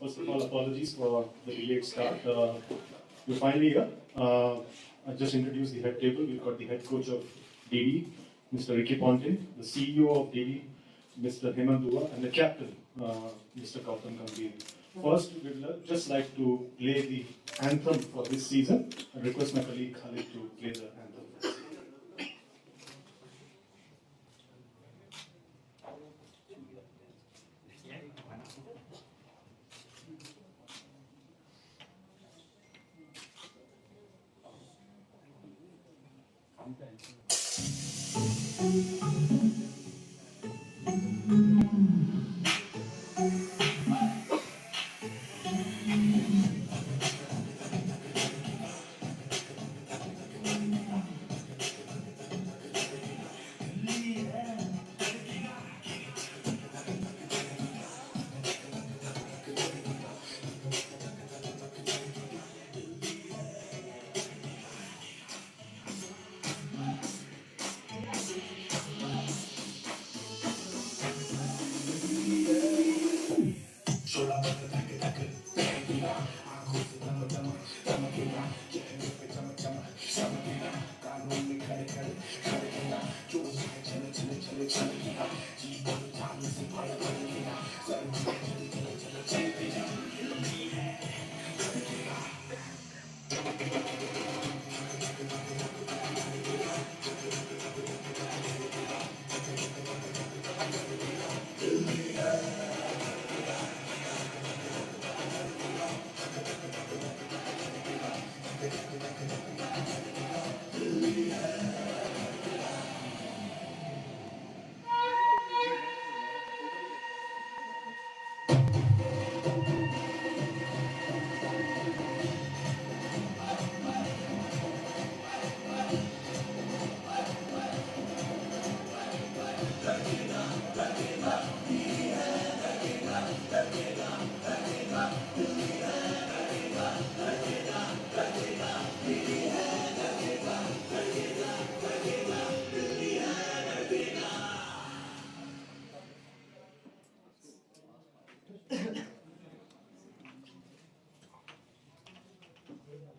First of all, apologies for the delayed start. We're finally here. I just introduced the head table. We've got the head coach of Dilli, Mr. Ricky Ponting, the CEO of Dilli, Mr. Hemant Dua, and the captain, Mr. Gautam Gambhir. First, we would just like to play the anthem for this season. I request my colleague Khalid to play the anthem.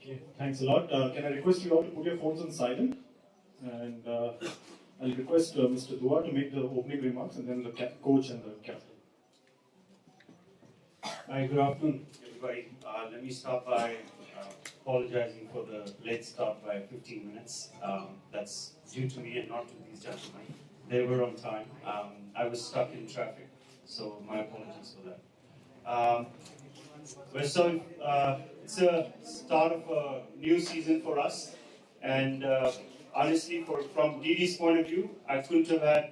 Okay, thanks a lot. Can I request you all to put your phones on silent? And I'll request Mr. Dua to make the opening remarks and then the coach and the captain. Hi, good afternoon, everybody. Let me start by apologizing for the late start by 15 minutes. That's due to me and not to these gentlemen. They were on time. I was stuck in traffic, so my apologies for that. It's a start of a new season for us, and honestly, from Dilli's point of view, I couldn't have had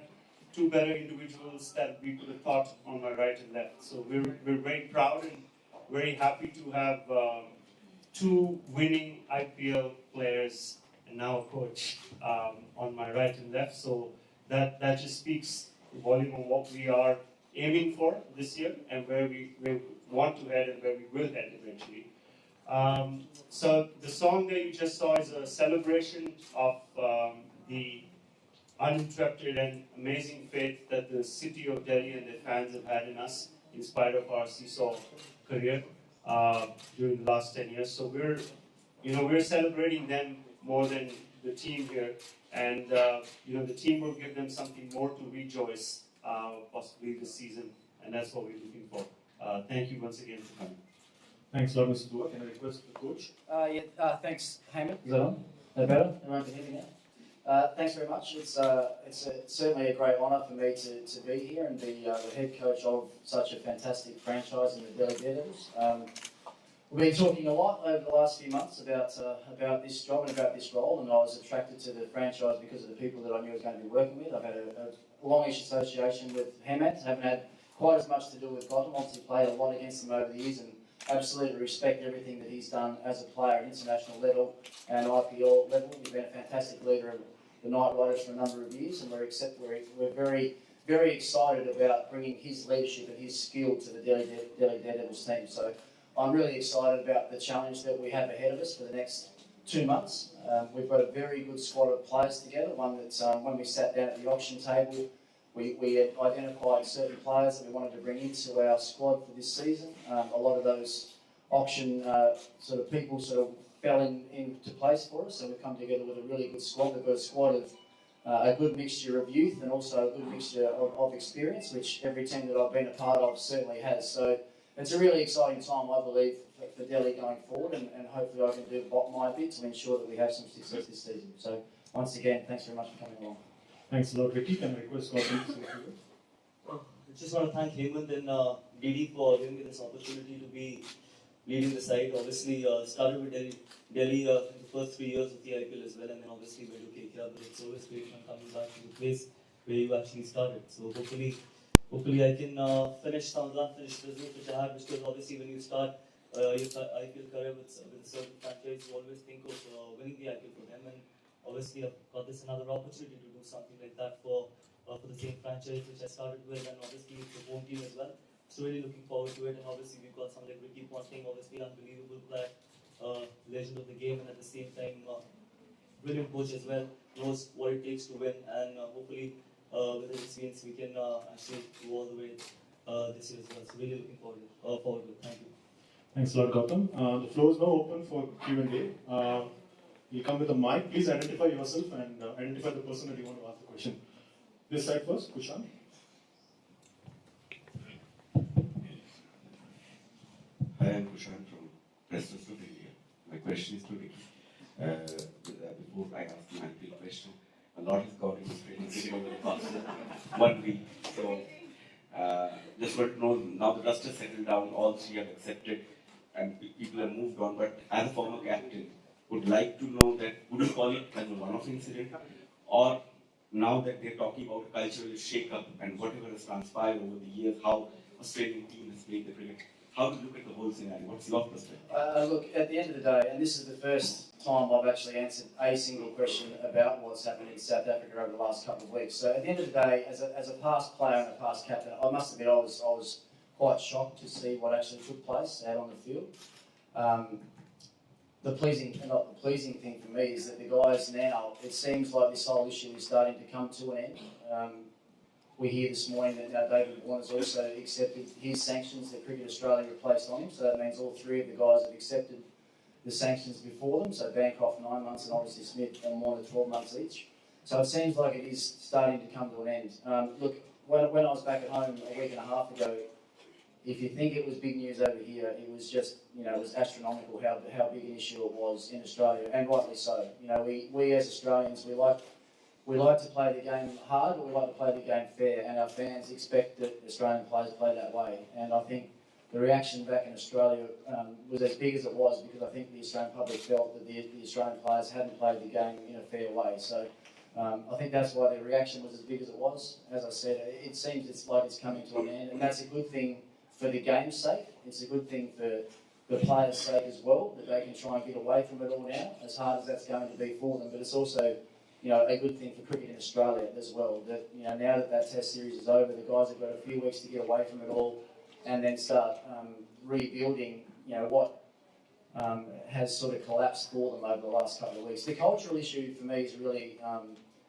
two better individuals that we could have thought on my right and left. So we're very proud and very happy to have two winning IPL players and now a coach on my right and left. So that just speaks the volume of what we are aiming for this year and where we want to head and where we will head eventually. So the song that you just saw is a celebration of the uninterrupted and amazing faith that the city of Delhi and their fans have had in us in spite of our seesaw career during the last 10 years. So we're celebrating them more than the team here, and the team will give them something more to rejoice possibly this season, and that's what we're looking for. Thank you once again for coming. Thanks a lot, Mr. Dua. Can I request the coach? Thanks, Hemant. Is that on? No better? Everyone can hear me now? Thanks very much. It's certainly a great honour for me to be here and be the head coach of such a fantastic franchise in the Delhi Daredevils. We've been talking a lot over the last few months about this job and about this role, and I was attracted to the franchise because of the people that I knew I was going to be working with. I've had a longish association with Hemant. Haven't had quite as much to do with Gautam. Obviously played a lot against him over the years and absolutely respect everything that he's done as a player at international level and IPL level. He's been a fantastic leader of the Knight Riders for a number of years, and we're very, very excited about bringing his leadership and his skill to the Delhi Daredevils team. So I'm really excited about the challenge that we have ahead of us for the next 2 months. We've got a very good squad of players together, one that when we sat down at the auction table we had identified certain players that we wanted to bring into our squad for this season. A lot of those auction sort of people sort of fell into place for us, so we've come together with a really good squad. We've got a squad of a good mixture of youth and also a good mixture of experience, which every team that I've been a part of certainly has. So it's a really exciting time, I believe, for Delhi going forward, and hopefully I can do my bit to ensure that we have some success this season. So once again, thanks very much for coming along. Thanks a lot, Ricky. Can I request Gautam to say a few words? I just want to thank Hemant and Dilli for giving me this opportunity to be leading the side. Obviously, started with Delhi in the first 3 years of the IPL as well, and then obviously went to KKR. But it's always great when coming back to the place where you actually started. So hopefully I can finish some of the unfinished business which I have, because obviously when you start your IPL career with a certain franchise, you always think of winning the IPL for them. And obviously I've got this another opportunity to do something like that for the same franchise which I started with, and obviously it's the home team as well. So really looking forward to it. And obviously we've got some like Ricky Ponting, obviously unbelievable player, legend of the game, and at the same time brilliant coach as well, knows what it takes to win. And hopefully with his experience we can actually go all the way this year as well. So really looking forward to it. Thank you. Thanks a lot, Gautam. The floor is now open for Q&A. You come with a mic. Please identify yourself and identify the person that you want to ask the question. This side first, Kushan. Hi, I'm Kushan from Preston of India. My question is to Ricky. Before I ask the IPL question, a lot has gone into training over the past 1 week. So, just want to know, now the dust has settled down, all three have accepted, and people have moved on. But as a former captain, would like to know that, would you call it as a one-off incident, or now that they're talking about a cultural shake-up and whatever has transpired over the years, how Australian team has played the cricket, how do you look at the whole scenario? What's your perspective? Look, at the end of the day, and this is the first time I've actually answered a single question about what's happened in South Africa over the last couple of weeks. So at the end of the day, as a past player and a past captain, I must admit I was quite shocked to see what actually took place out on the field. The pleasing thing for me is that the guys now, it seems like this whole issue is starting to come to an end. We hear this morning that David Warner's also accepted his sanctions that Cricket Australia have placed on him, so that means all three of the guys have accepted the sanctions before them, so Bancroft 9 months and obviously Smith and Warner 12 months each. So it seems like it is starting to come to an end. Look, when I was back at home a week and a half ago, if you think it was big news over here, it was just, it was astronomical how big an issue it was in Australia, and rightly so. We as Australians, we like to play the game hard, but we like to play the game fair, and our fans expect that Australian players play that way. And I think the reaction back in Australia was as big as it was, because I think the Australian public felt that the Australian players hadn't played the game in a fair way. So I think that's why the reaction was as big as it was. As I said, it seems it's like it's coming to an end, and that's a good thing for the game's sake. It's a good thing for the players' sake as well, that they can try and get away from it all now, as hard as that's going to be for them. But it's also a good thing for cricket in Australia as well, that now that Test series is over, the guys have got a few weeks to get away from it all and then start rebuilding what has sort of collapsed for them over the last couple of weeks. The cultural issue for me is really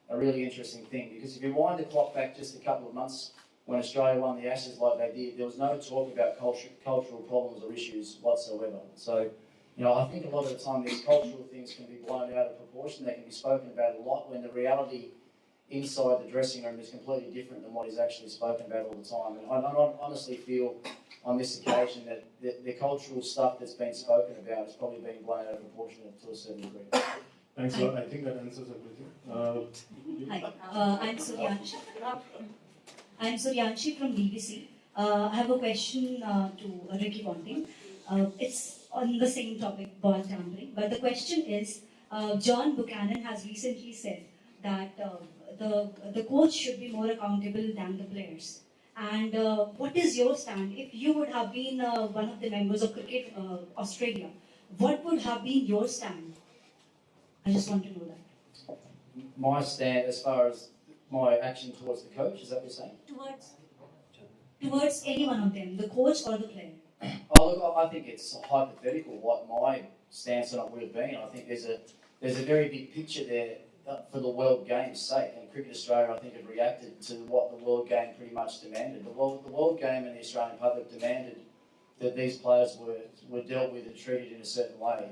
a really interesting thing, because if you wind the clock back just a couple of months, when Australia won the Ashes like they did, there was no talk about cultural problems or issues whatsoever. So I think a lot of the time these cultural things can be blown out of proportion. They can be spoken about a lot, when the reality inside the dressing room is completely different than what is actually spoken about all the time. And I honestly feel on this occasion that the cultural stuff that's been spoken about has probably been blown out of proportion to a certain degree. Thanks a lot. I think that answers everything. Hi, I'm Suryanshi. I'm Suryanshi from BBC. I have a question to Ricky Ponting. It's on the same topic, ball tampering. But the question is, John Buchanan has recently said that the coach should be more accountable than the players. And what is your stand? If you would have been one of the members of Cricket Australia, what would have been your stand? I just want to know that. My stand as far as my action towards the coach, is that what you're saying? Towards any one of them, the coach or the player. Oh, look, I think it's hypothetical what my stance on it would have been. I think there's a very big picture there for the World Game's sake, and Cricket Australia, I think, have reacted to what the World Game pretty much demanded. The World Game and the Australian public demanded that these players were dealt with and treated in a certain way.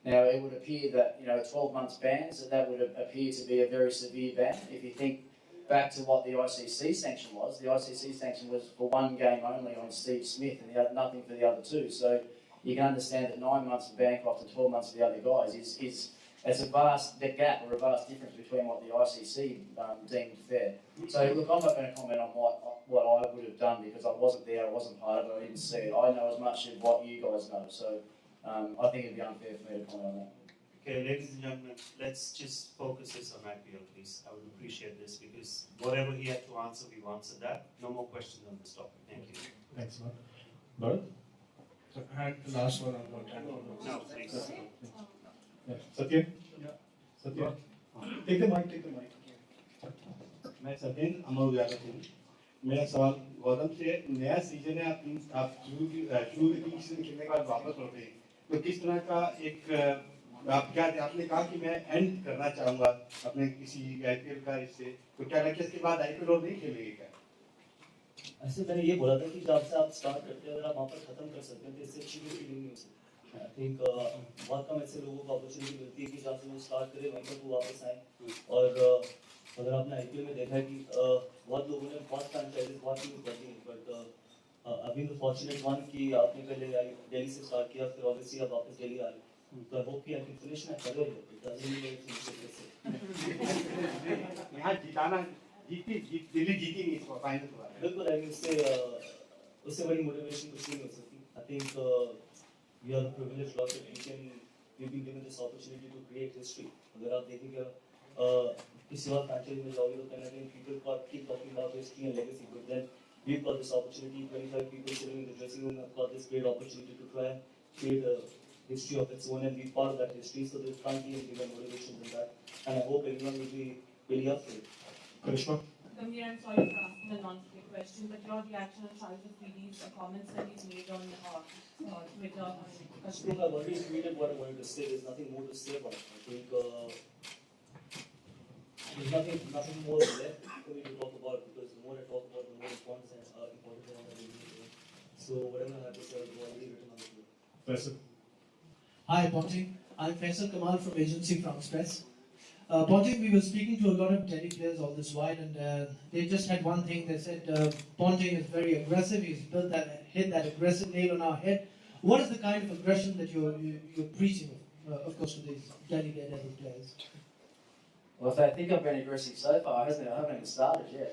Now, it would appear that, 12 months bans, that would appear to be a very severe ban. If you think back to what the ICC sanction was, the ICC sanction was for one game only on Steve Smith and nothing for the other two. So you can understand that 9 months for Bancroft and 12 months for the other guys is a vast gap or a vast difference between what the ICC deemed fair. So look, I'm not going to comment on what I would have done because I wasn't there, I wasn't part of it, I didn't see it. I know as much of what you guys know. So I think it'd be unfair for me to comment on that. Okay, ladies and gentlemen, let's just focus this on IPL, please. I would appreciate this because whatever he had to answer, we've answered that. No more questions on this topic. Thank you. Thanks, Mark. Bharat? So I had the last one on what time. No, please. Yeah. Satya? Satya? Take the mic, मैं सत्येंद्र अमर उजाला हूँ। मेरा सवाल गौतम से, नया season है, आप शुरू की सीजन खेलने के बाद वापस लौटे हैं, तो किस तरह का एक आपने कहा कि मैं एंड करना चाहूँगा अपने किसी आईपीएल का इससे, तो क्या लगता है इसके बाद आईपीएल और नहीं खेलेंगे क्या? ऐसे मैंने ये बोला था कि जब से आप स्टार्ट करते हैं अगर आप वहाँ पर खत्म कर सकते हैं तो इससे अच्छी कोई फीलिंग नहीं हो सकती। आई थिंक बहुत कम ऐसे लोगों को अपॉर्चुनिटी मिलती है कि जहाँ से वो स्टार्ट करें वहीं पर वो वापस आए। और अगर आपने आईपीएल में देखा है कि बहुत लोगों ने बहुत फ्रेंचाइजीज बहुत टीम कर दी, बट अभी तो फॉर्चुनेट वन कि आपने पहले दिल्ली से स्टार्ट किया, फिर ऑब्वियसली आप वापस दिल्ली आ गए। तो आई होप कि I can finish my career here. It doesn't mean it's यहाँ जिताना दिल्ली जीती नहीं इसको फाइनल हुआ है। बिल्कुल, आई उससे बड़ी मोटिवेशन कुछ नहीं हो सकती। I think we are privileged lot that we been given this opportunity to create history. अगर आप देखेंगे किसी और फ्रैंचाइजी में जाओगे तो कहीं ना कहीं people keep talking about history and legacy, but then we got this opportunity, 25 people sitting in the dressing room have got this great opportunity to try and create a history of its own and be part of that history, so there can't be any bigger motivation than that, and I hope everyone will be really up for it. Karishma? Gambhir, I'm sorry for asking a non-cricket question, but your reaction on Shahid Afridi's comments that he's made on Twitter on Look, Kashmir. I've already tweeted what I wanted to say. There's nothing more to say about it. I think there's nothing more left for me to talk about, because the more I talk about, the more important I am going to be. So whatever I have to say, I've already written on the board. Faisal? Hi, Ponting. I'm Faisal Kamal from Agency France Press. Ponting, we were speaking to a lot of Delhi players all this while, and they just had one thing. They said Ponting is very aggressive. He's hit that aggressive nail on our head. What is the kind of aggression that you're preaching, of course, to these Delhi Daredevil players? Well, if they think I've been aggressive so far, I haven't even started yet.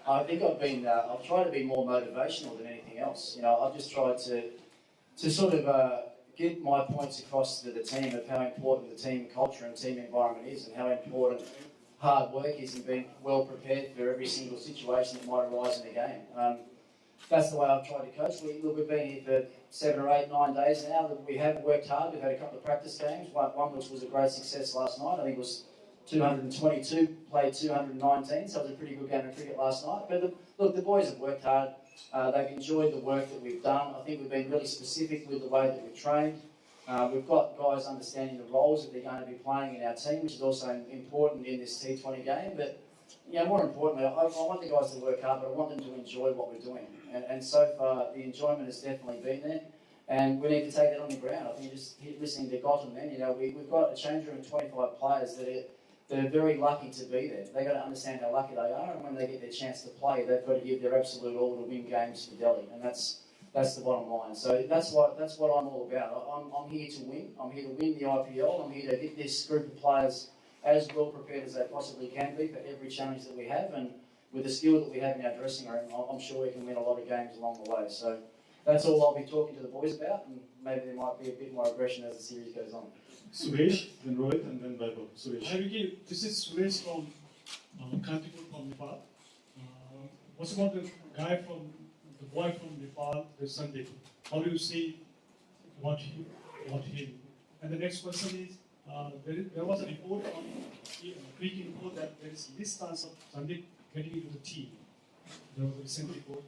I think I've tried to be more motivational than anything else. I've just tried to sort of get my points across to the team of how important the team culture and team environment is, and how important hard work is, and being well prepared for every single situation that might arise in a game. That's the way I've tried to coach. We've been here for 7 or 8, 9 days now. We have worked hard. We've had a couple of practice games. One which was a great success last night. I think it was 222, played 219, so it was a pretty good game of cricket last night. But look, the boys have worked hard. They've enjoyed the work that we've done. I think we've been really specific with the way that we've trained. We've got guys understanding the roles that they're going to be playing in our team, which is also important in this T20 game. But more importantly, I want the guys to work hard, but I want them to enjoy what we're doing. And so far, the enjoyment has definitely been there. And we need to take that on the ground. I think just listening to Gautam then, we've got a change room of 25 players that are very lucky to be there. They've got to understand how lucky they are, and when they get their chance to play, they've got to give their absolute all to win games for Delhi. And that's the bottom line. So that's what I'm all about. I'm here to win. I'm here to win the IPL. I'm here to get this group of players as well prepared as they possibly can be for every challenge that we have, and with the skill that we have in our dressing room, I'm sure we can win a lot of games along the way. So that's all I'll be talking to the boys about, and maybe there might be a bit more aggression as the series goes on. Suresh, then Rohit, and then VIVO. Suresh. Hi Ricky, this is Suresh from Kantipur from Nepal. What's about the boy from Nepal, the Sandeep? How do you see what he? And the next question is, there was a report on Creek report that there is this chance of Sandeep getting into the team. There was a recent report.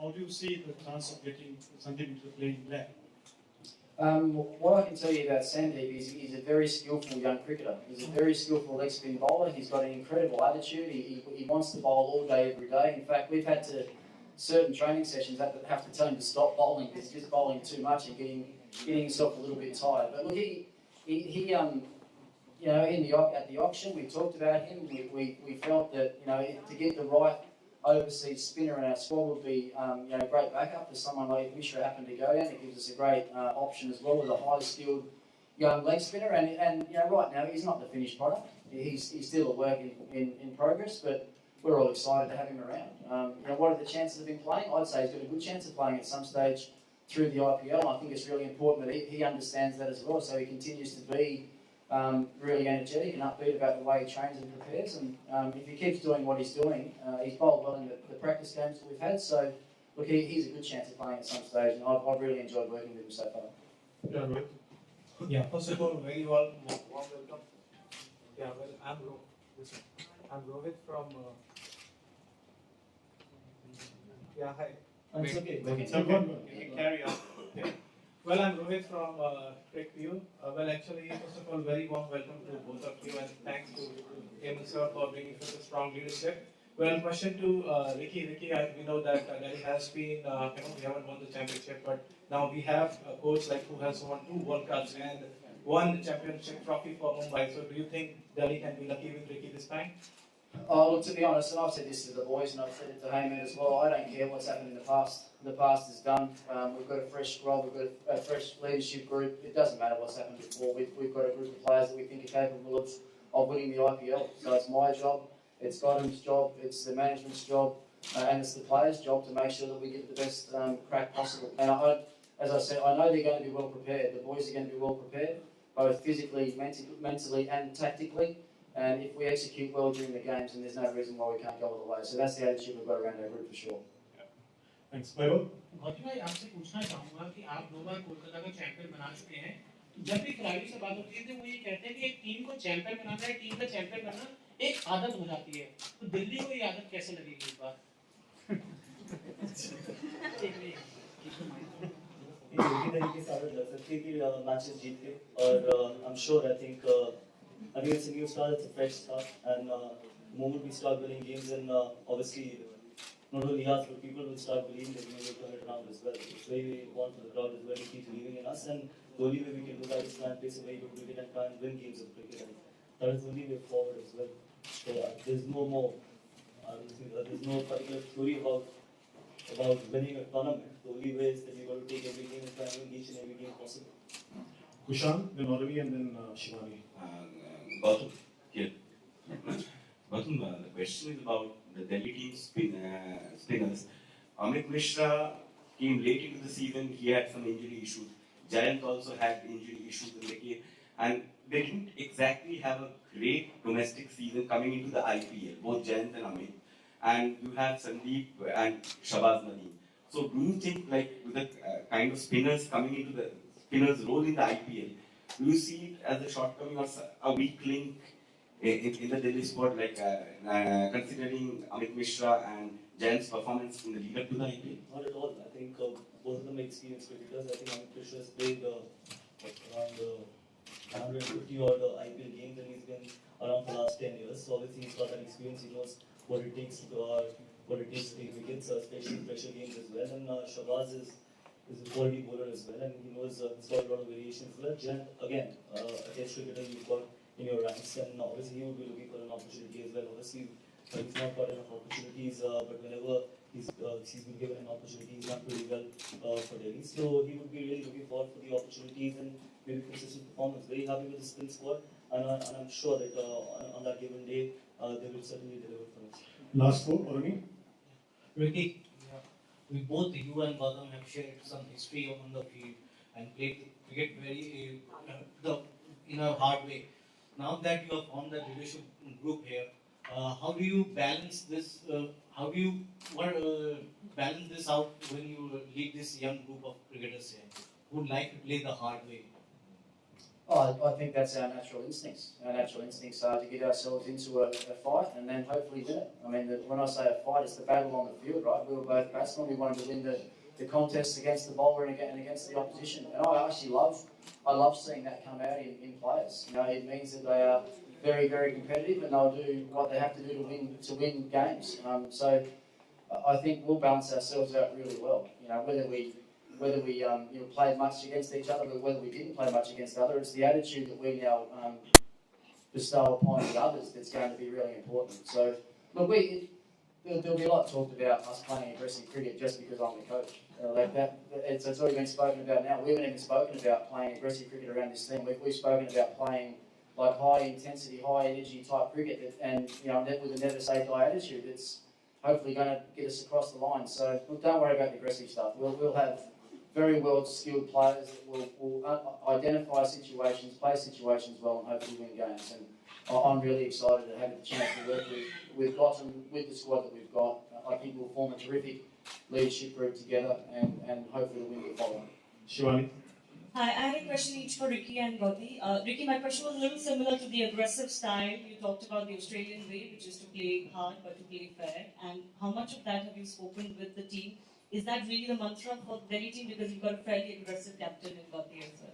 How do you see the chance of getting Sandeep into the playing 11? What I can tell you about Sandeep is he's a very skillful young cricketer. He's a very skillful leg spin bowler. He's got an incredible attitude. He wants to bowl all day, every day. In fact, we've had to, certain training sessions, have to tell him to stop bowling because he's just bowling too much and getting himself a little bit tired. But look, you know, at the auction, we talked about him. We felt that, you know, to get the right overseas spinner in our squad would be, you know, great backup for someone like Mishra happened to go down. It gives us a great option as well with a highly skilled young leg spinner. And you know, right now he's not the finished product. He's still a work in progress, but we're all excited to have him around. You know, what are the chances of him playing? I'd say he's got a good chance of playing at some stage through the IPL. I think it's really important that he understands that as well, so he continues to be really energetic and upbeat about the way he trains and prepares. And if he keeps doing what he's doing, he's bowled well in the practice games that we've had. So, look, he's a good chance of playing at some stage, and I've really enjoyed working with him so far. Yeah, right. Yeah, first of all, very warm welcome. Yeah, well, I'm Rohit from. Yeah, hi. It's okay. It's okay. You can carry on. Well, I'm Rohit from TechView. Well, actually, first of all, very warm welcome to both of you, and thanks to Hemant sir for bringing such a strong leadership. Well, question to Ricky. Ricky, we know that Delhi has been, we haven't won the championship, but now we have a coach like who has won 2 World Cups and won championship trophy for Mumbai. So, do you think Delhi can be lucky with Ricky this time? Oh, look, to be honest, and I've said this to the boys and I've said it to Heyman as well, I don't care what's happened in the past. The past is done. We've got a fresh squad, we've got a fresh leadership group. It doesn't matter what's happened before. We've got a group of players that we think are capable of winning the IPL. So it's my job, it's Gautam's job, it's the management's job, and it's the players' job to make sure that we get the best crack possible. And as I said, I know they're going to be well prepared. The boys are going to be well prepared, both physically, mentally and tactically. And if we execute well during the games, then there's no reason why we can't go all the way. So that's the attitude we've got around our group for sure. Thanks. Vaibhav? Gautam भाई आपसे पूछना चाहूँगा कि आप 2 बार कोलकाता का champion बना चुके हैं। जब भी खिलाड़ी से बात होती है तो वो ये कहते हैं कि एक टीम को चैंपियन बनाना है, टीम का चैंपियन बनना एक आदत हो जाती है। तो दिल्ली को ये आदत कैसे लगेगी इस बार? ये तरीके से आदत लग सकती है कि मैचेस जीत के और I'm sure I think it's a new start, it's a fresh start, and the moment we start winning games, and obviously not only us, but people will start believing that we will turn it around as well. It's very important for the crowd as well to keep believing in us, and the only way we can do that is try and play some very good cricket and try and win games of cricket, and that is the only way forward as well. So there's no more, there's no particular theory about winning a tournament. The only way is that we've got to take every game and try and win each and every game possible. Kushan, then Oravi, and then Shivani. Gautam, here. Gautam, the question is about the Delhi team spinners. Amit Mishra came late into the season, he had some injury issues. Jayant also had injury issues in the game, and they didn't exactly have a great domestic season coming into the IPL, both Jayant and Amit. And you have Sandeep and Shabaz Nadeem. So do you think, like, with the kind of spinners coming into the spinners' role in the IPL, do you see it as a shortcoming or a weak link in the Delhi squad, like considering Amit Mishra and Jayant's performance in the lead up to the IPL? Not at all. I think both of them are experienced cricketers. I think Amit Mishra has played around 150 odd IPL games, and he's been around for the last 10 years. So obviously he's got that experience. He knows what it takes to take wickets, especially pressure games as well. And Shabaz is a quality bowler as well, and he knows he's got a lot of variation as well. Jayant, again, a test cricketer you've got in your ranks, and obviously he would be looking for an opportunity as well. Obviously, he's not got enough opportunities, but whenever he's been given an opportunity, he's done pretty well for Delhi. So he would be really looking forward for the opportunities and maybe consistent performance. Very happy with the spin squad, and I'm sure that on that given day, they will certainly deliver for us. Last 4, Oravi? Ricky, we both, you and Gautam, have shared some history on the field and played cricket very in a hard way. Now that you have formed that leadership group here, how do you balance this? How do you balance this out when you lead this young group of cricketers here who would like to play the hard way? Oh, I think that's our natural instincts. Our natural instincts are to get ourselves into a fight and then hopefully win it. I mean, when I say a fight, it's the battle on the field, right? We were both batsmen. We wanted to win the contests against the bowler and against the opposition. And I love seeing that come out in players. You know, it means that they are very, very competitive, and they'll do what they have to do to win games. So I think we'll balance ourselves out really well. You know, whether we played much against each other, or whether we didn't play much against others, it's the attitude that we now bestow upon the others that's going to be really important. So look, there'll be a lot talked about us playing aggressive cricket just because I'm the coach. Like that, it's already been spoken about now. We haven't even spoken about playing aggressive cricket around this team. We've spoken about playing like high intensity, high energy type cricket, and you know, with a never say die attitude. It's hopefully going to get us across the line. So look, don't worry about the aggressive stuff. We'll have very well skilled players that will identify situations, play situations well, and hopefully win games. And I'm really excited to have the chance to work with Gautam, with the squad that we've got. I think we'll form a terrific leadership group together, and hopefully win the following. Shivani. Hi, I have a question each for Ricky and Gautam. Ricky, my question was a little similar to the aggressive style. You talked about the Australian way, which is to play hard but to play fair. And how much of that have you spoken with the team? Is that really the mantra for the Delhi team? Because you've got a fairly aggressive captain in Gautam as well.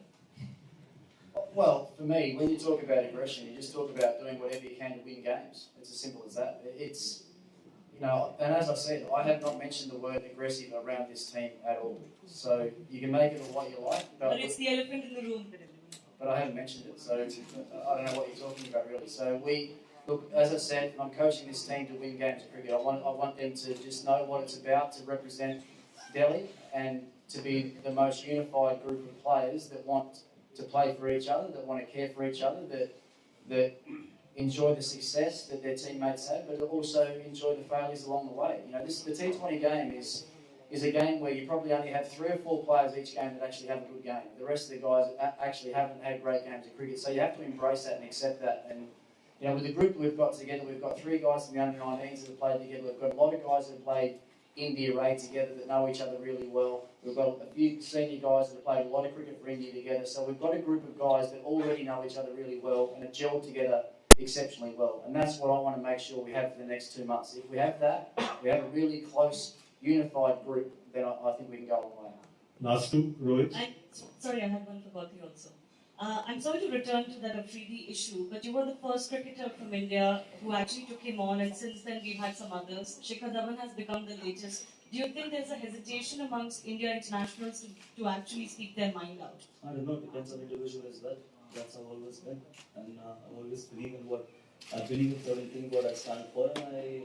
Well, for me, when you talk about aggression, you just talk about doing whatever you can to win games. It's as simple as that. It's, you know, and as I said, I have not mentioned the word aggressive around this team at all. So you can make it what you like. But it's the elephant in the room. But I haven't mentioned it, so I don't know what you're talking about really. So look, as I said, I'm coaching this team to win games of cricket. I want them to just know what it's about, to represent Delhi, and to be the most unified group of players that want to play for each other, that want to care for each other, that enjoy the success that their teammates have, but also enjoy the failures along the way. You know, the T20 game is a game where you probably only have 3 or 4 players each game that actually have a good game. The rest of the guys actually haven't had great games of cricket, so you have to embrace that and accept that. And you know, with the group that we've got together, we've got 3 guys from the under-19s that have played together. We've got a lot of guys that have played India A together that know each other really well. We've got a few senior guys that have played a lot of cricket for India together. So we've got a group of guys that already know each other really well and have gelled together exceptionally well. And that's what I want to make sure we have for the next 2 months. If we have that, we have a really close, unified group, then I think we can go a long way. Last 2, Rohit. Sorry, I had one for Gautam also. I'm sorry to return to that Afridi issue, but you were the first cricketer from India who actually took him on, and since then we've had some others. Shikhar Dhawan has become the latest. Do you think there's a hesitation amongst India internationals to actually speak their mind out? I don't know, it depends on the individual as well. That's how I've always been. And I always believe in what I believe in certain things, what I stand for, and I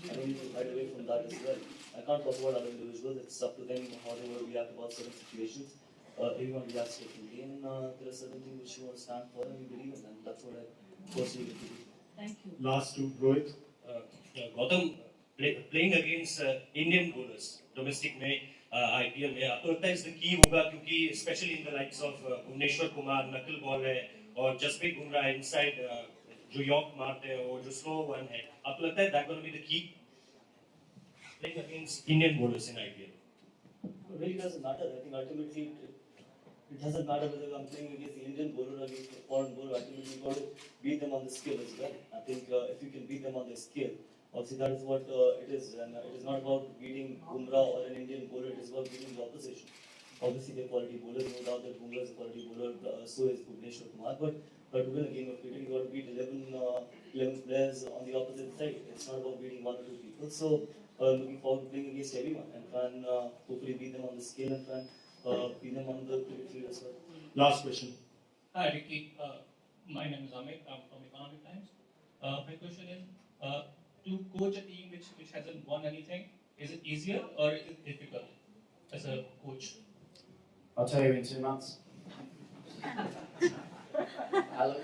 don't need to hide away from that as well. I can't talk about other individuals, it's up to them how they will react about certain situations. Everyone reacts differently, and there are certain things which you want to stand for and you believe in, and that's what I personally believe. Thank you. Last 2, Rohit. Gautam, playing against Indian bowlers, domestic में IPL में आपको लगता है इसका की होगा क्योंकि especially in the likes of Bhuvneshwar Kumar, knuckle ball है और Jasprit Bumrah inside जो यॉर्क मारते हैं और जो slow one है, आपको लगता है that going to be the key playing against Indian bowlers in IPL? It really doesn't matter. I think ultimately it doesn't matter whether I'm playing against the Indian bowler or against the foreign bowler. Ultimately, you've got to beat them on the skill as well. I think if you can beat them on the skill, obviously that is what it is. And it is not about beating Bumrah or an Indian bowler, it is about beating the opposition. Obviously, they're quality bowlers, no doubt that Bumrah is a quality bowler, so is Bhuvneshwar Kumar. But to win a game of cricket, you've got to beat 11 players on the opposite side. It's not about beating 1 or 2 people. So, looking forward to playing against everyone and try and hopefully beat them on the skill and try and beat them on the cricket field as well. Last question. Hi Ricky, my name is Amit, I'm from Economic Times. My question is, to coach a team which hasn't won anything, is it easier or is it difficult as a coach? I'll tell you in 2 months. Look,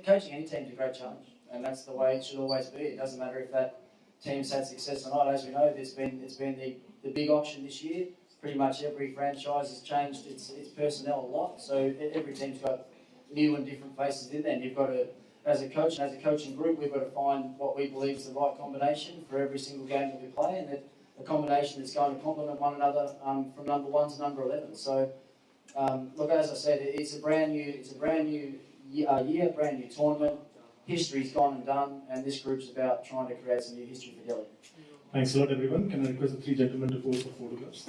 coaching any team is a great challenge, and that's the way it should always be. It doesn't matter if that team's had success or not. As we know, it's been the big auction this year. Pretty much every franchise has changed its personnel a lot, so every team's got new and different faces in there. And you've got to, as a coach and as a coaching group, we've got to find what we believe is the right combination for every single game that we play, and a combination that's going to complement one another from number 1 to number 11. So, look, as I said, it's a brand new year, brand new tournament. History's gone and done, and this group's about trying to create some new history for Delhi. Thanks a lot, everyone. Can I request the three gentlemen to pose for photographs?